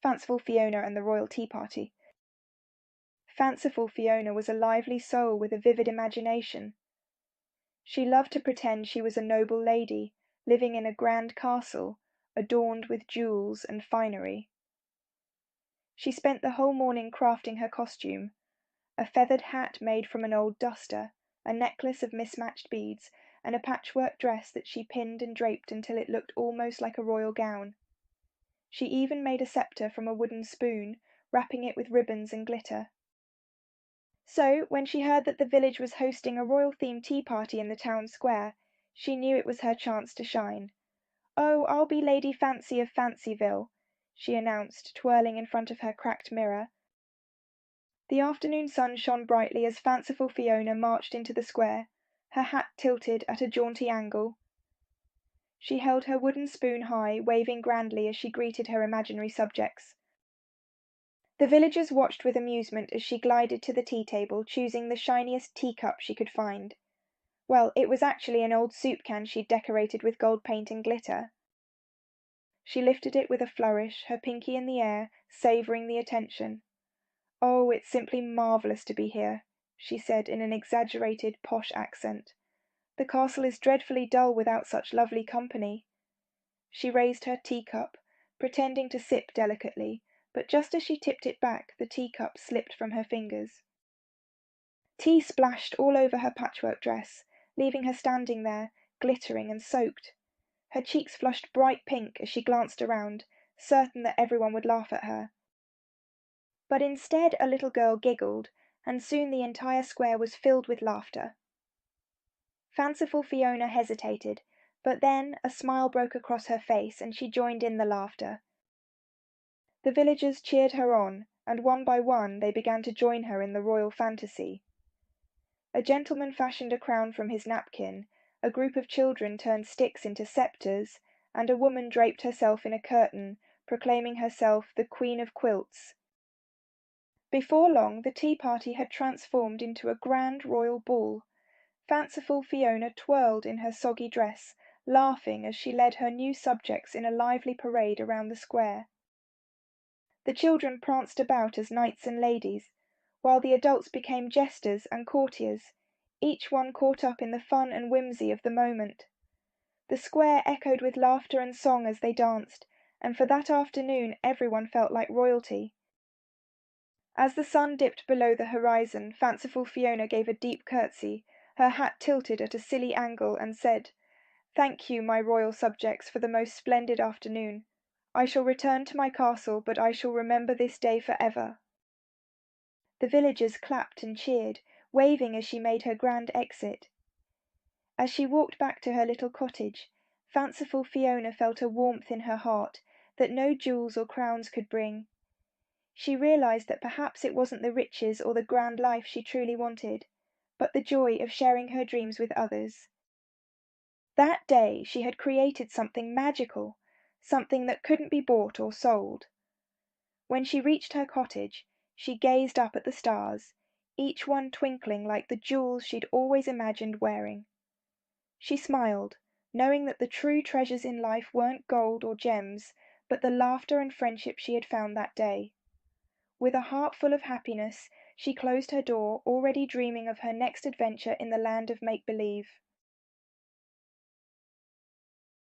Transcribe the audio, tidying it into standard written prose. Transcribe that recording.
Fanciful Fiona and the Royal Tea Party. Fanciful Fiona was a lively soul with a vivid imagination. She loved to pretend she was a noble lady, living in a grand castle, adorned with jewels and finery. She spent the whole morning crafting her costume, a feathered hat made from an old duster, a necklace of mismatched beads, and a patchwork dress that she pinned and draped until it looked almost like a royal gown. She even made a scepter from a wooden spoon, wrapping it with ribbons and glitter. So, when she heard that the village was hosting a royal-themed tea party in the town square, she knew it was her chance to shine. "Oh, I'll be Lady Fancy of Fancyville," she announced, twirling in front of her cracked mirror. The afternoon sun shone brightly as Fanciful Fiona marched into the square, her hat tilted at a jaunty angle. She held her wooden spoon high, waving grandly as she greeted her imaginary subjects. The villagers watched with amusement as she glided to the tea table, choosing the shiniest teacup she could find. Well, it was actually an old soup can she'd decorated with gold paint and glitter. She lifted it with a flourish, her pinky in the air, savouring the attention. "Oh, it's simply marvellous to be here," she said in an exaggerated, posh accent. "The castle is dreadfully dull without such lovely company." She raised her teacup, pretending to sip delicately, but just as she tipped it back the teacup slipped from her fingers. Tea splashed all over her patchwork dress, leaving her standing there, glittering and soaked. Her cheeks flushed bright pink as she glanced around, certain that everyone would laugh at her. But instead a little girl giggled, and soon the entire square was filled with laughter. Fanciful Fiona hesitated, but then a smile broke across her face and she joined in the laughter. The villagers cheered her on, and one by one they began to join her in the royal fantasy. A gentleman fashioned a crown from his napkin, a group of children turned sticks into sceptres, and a woman draped herself in a curtain, proclaiming herself the Queen of Quilts. Before long the tea party had transformed into a grand royal ball. Fanciful Fiona twirled in her soggy dress, laughing as she led her new subjects in a lively parade around the square. The children pranced about as knights and ladies, while the adults became jesters and courtiers, each one caught up in the fun and whimsy of the moment. The square echoed with laughter and song as they danced, and for that afternoon everyone felt like royalty. As the sun dipped below the horizon, Fanciful Fiona gave a deep curtsy, her hat tilted at a silly angle, and said, "Thank you, my royal subjects, for the most splendid afternoon. I shall return to my castle, but I shall remember this day for ever." The villagers clapped and cheered, waving as she made her grand exit. As she walked back to her little cottage, Fanciful Fiona felt a warmth in her heart that no jewels or crowns could bring. She realized that perhaps it wasn't the riches or the grand life she truly wanted, but the joy of sharing her dreams with others. That day she had created something magical, something that couldn't be bought or sold. When she reached her cottage, she gazed up at the stars, each one twinkling like the jewels she'd always imagined wearing. She smiled, knowing that the true treasures in life weren't gold or gems, but the laughter and friendship she had found that day. With a heart full of happiness, she closed her door, already dreaming of her next adventure in the land of make-believe.